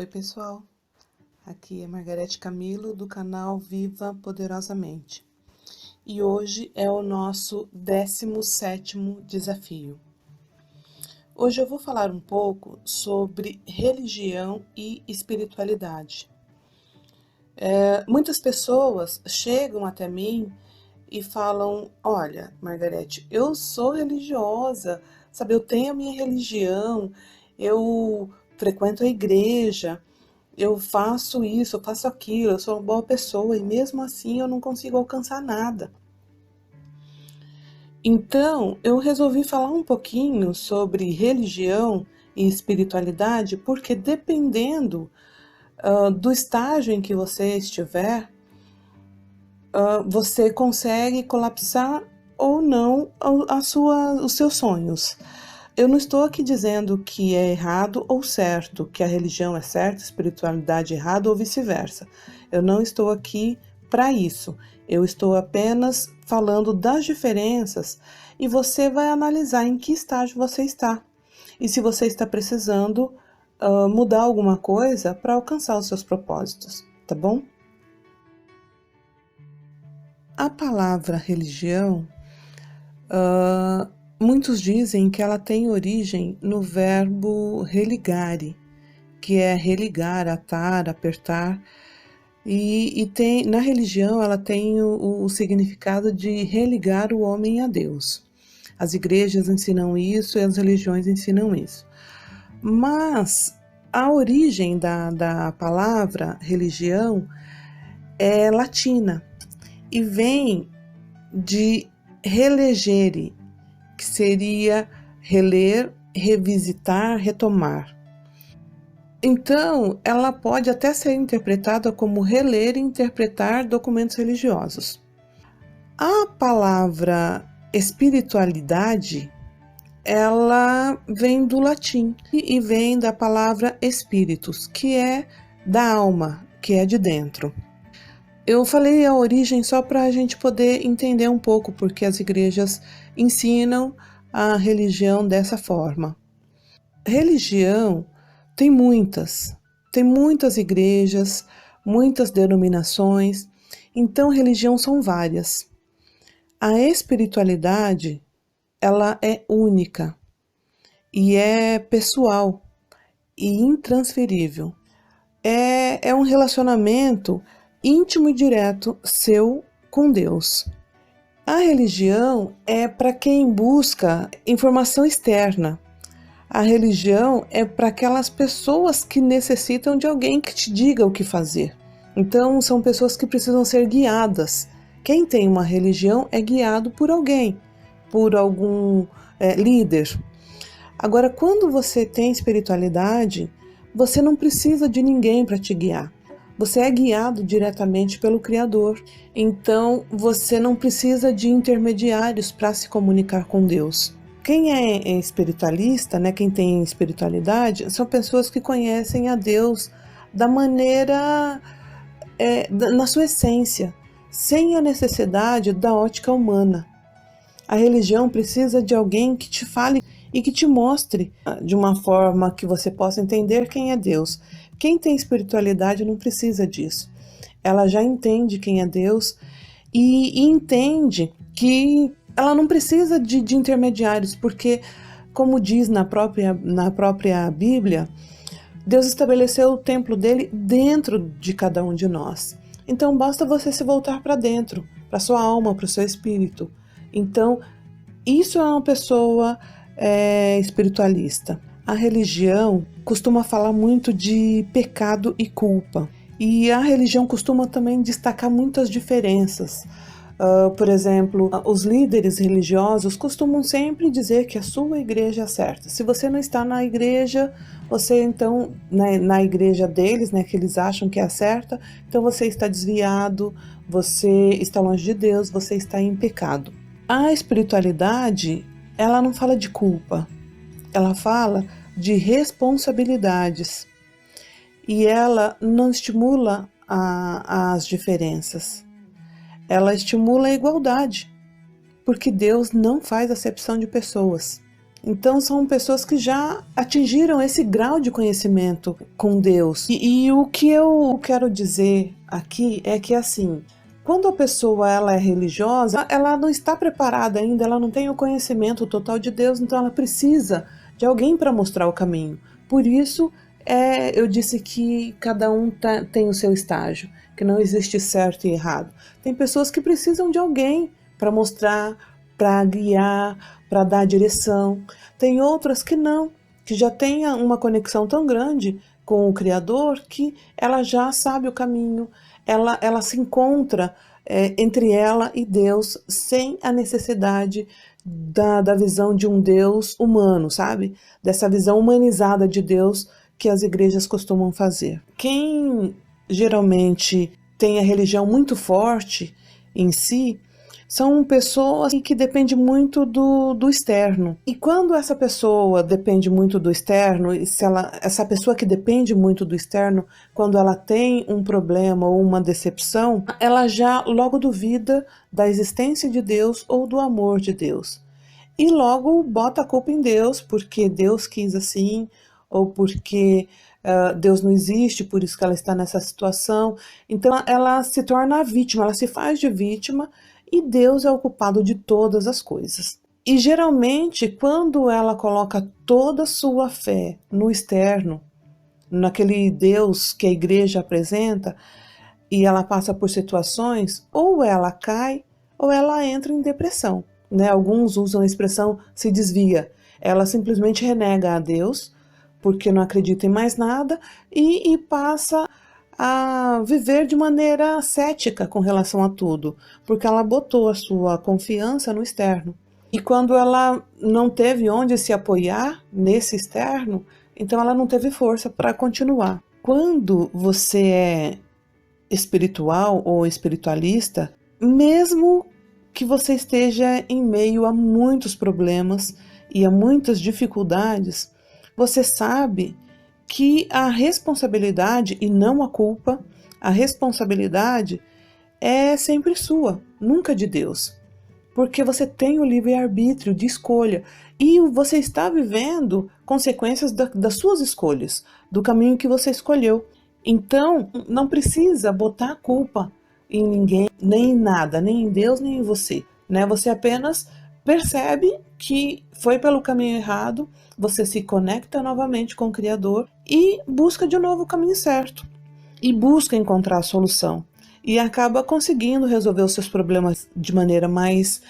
Oi pessoal, aqui é Margarete Camilo do canal Viva Poderosamente e hoje é o nosso 17º desafio. Hoje eu vou falar um pouco sobre religião e espiritualidade. Muitas pessoas chegam até mim e falam: olha, Margarete, eu sou religiosa, sabe, eu tenho a minha religião, eu frequento a igreja, eu faço isso, eu faço aquilo, eu sou uma boa pessoa e mesmo assim eu não consigo alcançar nada. Então, eu resolvi falar um pouquinho sobre religião e espiritualidade, porque dependendo do estágio em que você estiver, você consegue colapsar ou não os seus sonhos. Eu não estou aqui dizendo que é errado ou certo, que a religião é certa, a espiritualidade é errada ou vice-versa. Eu não estou aqui para isso. Eu estou apenas falando das diferenças e você vai analisar em que estágio você está. E se você está precisando mudar alguma coisa para alcançar os seus propósitos, tá bom? A palavra religião, muitos dizem que ela tem origem no verbo religare, que é religar, atar, apertar, e tem, na religião ela tem o significado de religar o homem a Deus. As igrejas ensinam isso e as religiões ensinam isso. Mas a origem da palavra religião é latina e vem de relegere, que seria reler, revisitar, retomar. Então, ela pode até ser interpretada como reler e interpretar documentos religiosos. A palavra espiritualidade, ela vem do latim e vem da palavra espíritus, que é da alma, que é de dentro. Eu falei a origem só para a gente poder entender um pouco porque as igrejas ensinam a religião dessa forma. Religião tem muitas igrejas, muitas denominações, então religião são várias. A espiritualidade, ela é única e é pessoal e intransferível. É um relacionamento íntimo e direto seu com Deus. A religião é para quem busca informação externa. A religião é para aquelas pessoas que necessitam de alguém que te diga o que fazer. Então, são pessoas que precisam ser guiadas. Quem tem uma religião é guiado por alguém, por algum líder. Agora, quando você tem espiritualidade, você não precisa de ninguém para te guiar. Você é guiado diretamente pelo Criador. Então, você não precisa de intermediários para se comunicar com Deus. Quem é espiritualista, né, quem tem espiritualidade, são pessoas que conhecem a Deus da maneira, na sua essência, sem a necessidade da ótica humana. A religião precisa de alguém que te fale e que te mostre de uma forma que você possa entender quem é Deus. Quem tem espiritualidade não precisa disso. Ela já entende quem é Deus e entende que ela não precisa de intermediários, porque, como diz na própria Bíblia, Deus estabeleceu o templo dele dentro de cada um de nós. Então basta você se voltar para dentro, para sua alma, para o seu espírito. Então, isso é uma pessoa espiritualista. A religião costuma falar muito de pecado e culpa. E a religião costuma também destacar muitas diferenças. Por exemplo, os líderes religiosos costumam sempre dizer que a sua igreja é certa. Se você não está na igreja, você então, na igreja deles, né, que eles acham que é a certa, então você está desviado, você está longe de Deus, você está em pecado. A espiritualidade, ela não fala de culpa, ela fala de responsabilidades e ela não estimula as diferenças, ela estimula a igualdade, porque Deus não faz acepção de pessoas. Então são pessoas que já atingiram esse grau de conhecimento com Deus. E o que eu quero dizer aqui é que assim, quando a pessoa ela é religiosa, ela não está preparada ainda, ela não tem o conhecimento total de Deus, então ela precisa de alguém para mostrar o caminho. Por isso, eu disse que cada um tem o seu estágio, que não existe certo e errado. Tem pessoas que precisam de alguém para mostrar, para guiar, para dar direção. Tem outras que não, que já têm uma conexão tão grande com o Criador que ela já sabe o caminho, ela se encontra entre ela e Deus sem a necessidade da visão de um Deus humano, sabe? Dessa visão humanizada de Deus que as igrejas costumam fazer. Quem geralmente tem a religião muito forte em si são pessoas que dependem muito do externo. E quando essa pessoa depende muito do externo, e se essa pessoa que depende muito do externo, quando ela tem um problema ou uma decepção, ela já logo duvida da existência de Deus ou do amor de Deus. E logo bota a culpa em Deus, porque Deus quis assim, ou porque Deus não existe, por isso que ela está nessa situação. Então ela se torna a vítima, ela se faz de vítima, e Deus é o culpado de todas as coisas. E geralmente, quando ela coloca toda a sua fé no externo, naquele Deus que a igreja apresenta, e ela passa por situações, ou ela cai, ou ela entra em depressão. Né? Alguns usam a expressão se desvia. Ela simplesmente renega a Deus, porque não acredita em mais nada, e passa a viver de maneira cética com relação a tudo, porque ela botou a sua confiança no externo. E quando ela não teve onde se apoiar nesse externo, então ela não teve força para continuar. Quando você é espiritual ou espiritualista, mesmo que você esteja em meio a muitos problemas e a muitas dificuldades, você sabe que a responsabilidade e não a culpa, a responsabilidade é sempre sua, nunca de Deus. Porque você tem o livre-arbítrio de escolha e você está vivendo consequências das suas escolhas, do caminho que você escolheu. Então, não precisa botar a culpa em ninguém, nem em nada, nem em Deus, nem em você. Né? Você apenas percebe que foi pelo caminho errado, você se conecta novamente com o Criador e busca de novo o caminho certo. E busca encontrar a solução. E acaba conseguindo resolver os seus problemas de maneira mais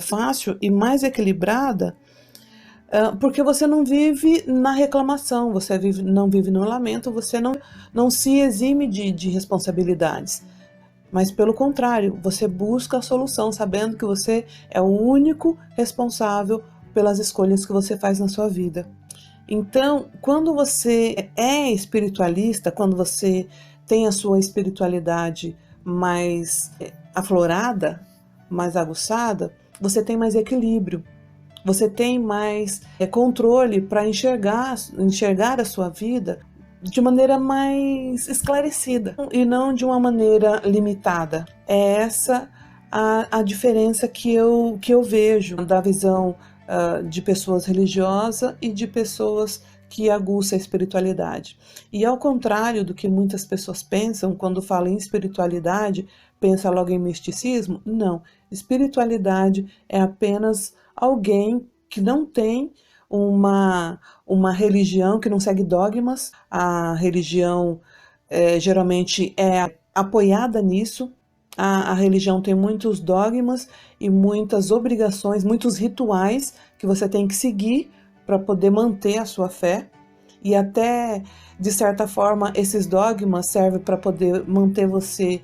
fácil e mais equilibrada, porque você não vive na reclamação, você não vive no lamento, você não se exime de responsabilidades. Mas pelo contrário, você busca a solução, sabendo que você é o único responsável pelas escolhas que você faz na sua vida. Então, quando você é espiritualista, quando você tem a sua espiritualidade mais aflorada, mais aguçada, você tem mais equilíbrio, você tem mais controle para enxergar a sua vida de maneira mais esclarecida e não de uma maneira limitada. É essa a diferença que eu vejo da visão de pessoas religiosas e de pessoas que aguçam a espiritualidade. E ao contrário do que muitas pessoas pensam, quando falam em espiritualidade, pensa logo em misticismo? Não. Espiritualidade é apenas alguém que não tem uma religião, que não segue dogmas. A religião geralmente é apoiada nisso. A religião tem muitos dogmas e muitas obrigações, muitos rituais que você tem que seguir para poder manter a sua fé. E até, de certa forma, esses dogmas servem para poder manter você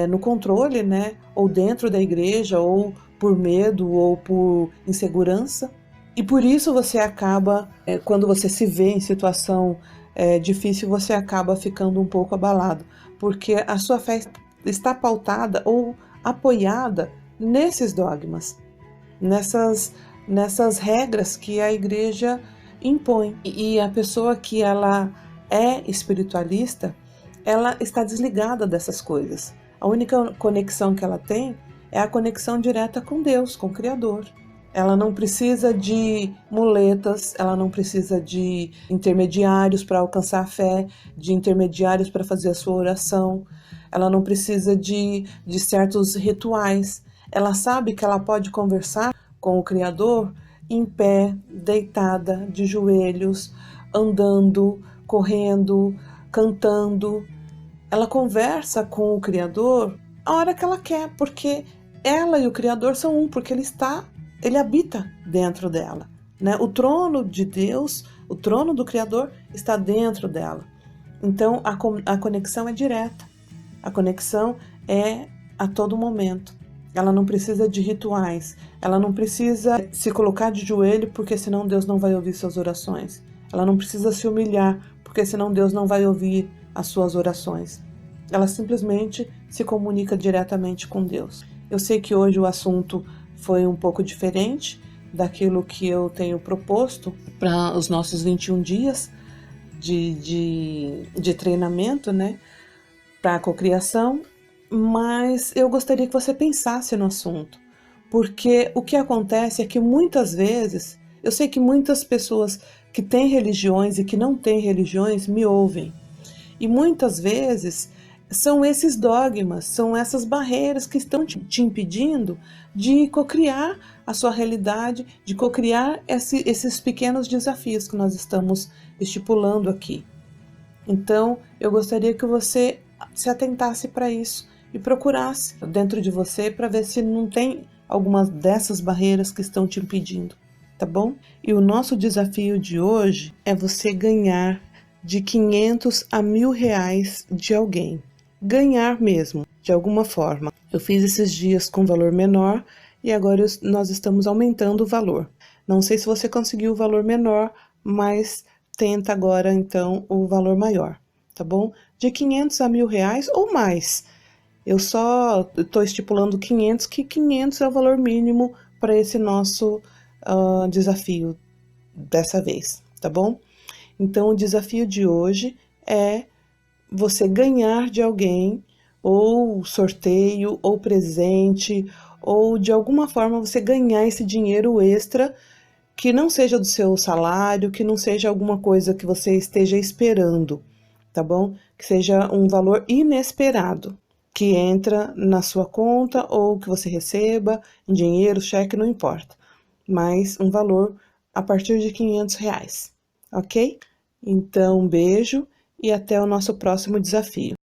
no controle, né? Ou dentro da igreja, ou por medo, ou por insegurança. E por isso você acaba, quando você se vê em situação difícil, você acaba ficando um pouco abalado, porque a sua fé está pautada ou apoiada nesses dogmas, nessas regras que a igreja impõe. E a pessoa que ela é espiritualista, ela está desligada dessas coisas. A única conexão que ela tem é a conexão direta com Deus, com o Criador. Ela não precisa de muletas, ela não precisa de intermediários para alcançar a fé, de intermediários para fazer a sua oração, ela não precisa de certos rituais. Ela sabe que ela pode conversar com o Criador em pé, deitada, de joelhos, andando, correndo, cantando. Ela conversa com o Criador a hora que ela quer, porque ela e o Criador são um, porque ele habita dentro dela, né? O trono de Deus, o trono do Criador está dentro dela. Então a conexão é direta, a conexão é a todo momento. Ela não precisa de rituais, ela não precisa se colocar de joelho, porque senão Deus não vai ouvir suas orações. Ela não precisa se humilhar, porque senão Deus não vai ouvir as suas orações. Ela simplesmente se comunica diretamente com Deus. Eu sei que hoje o assunto foi um pouco diferente daquilo que eu tenho proposto para os nossos 21 dias de treinamento, né, para a cocriação, mas eu gostaria que você pensasse no assunto, porque o que acontece é que muitas vezes, eu sei que muitas pessoas que têm religiões e que não têm religiões me ouvem, e muitas vezes são esses dogmas, são essas barreiras que estão te impedindo de cocriar a sua realidade, de cocriar esses pequenos desafios que nós estamos estipulando aqui. Então, eu gostaria que você se atentasse para isso e procurasse dentro de você para ver se não tem algumas dessas barreiras que estão te impedindo, tá bom? E o nosso desafio de hoje é você ganhar de 500 a 1.000 reais de alguém. Ganhar mesmo, de alguma forma. Eu fiz esses dias com valor menor e agora nós estamos aumentando o valor. Não sei se você conseguiu o valor menor, mas tenta agora então o valor maior, tá bom? De 500 a 1.000 reais ou mais. Eu só estou estipulando 500, que 500 é o valor mínimo para esse nosso desafio dessa vez, tá bom? Então, o desafio de hoje é você ganhar de alguém, ou sorteio, ou presente, ou de alguma forma você ganhar esse dinheiro extra que não seja do seu salário, que não seja alguma coisa que você esteja esperando, tá bom? Que seja um valor inesperado, que entra na sua conta ou que você receba em dinheiro, cheque, não importa. Mas um valor a partir de 500 reais, ok? Então, um beijo e até o nosso próximo desafio.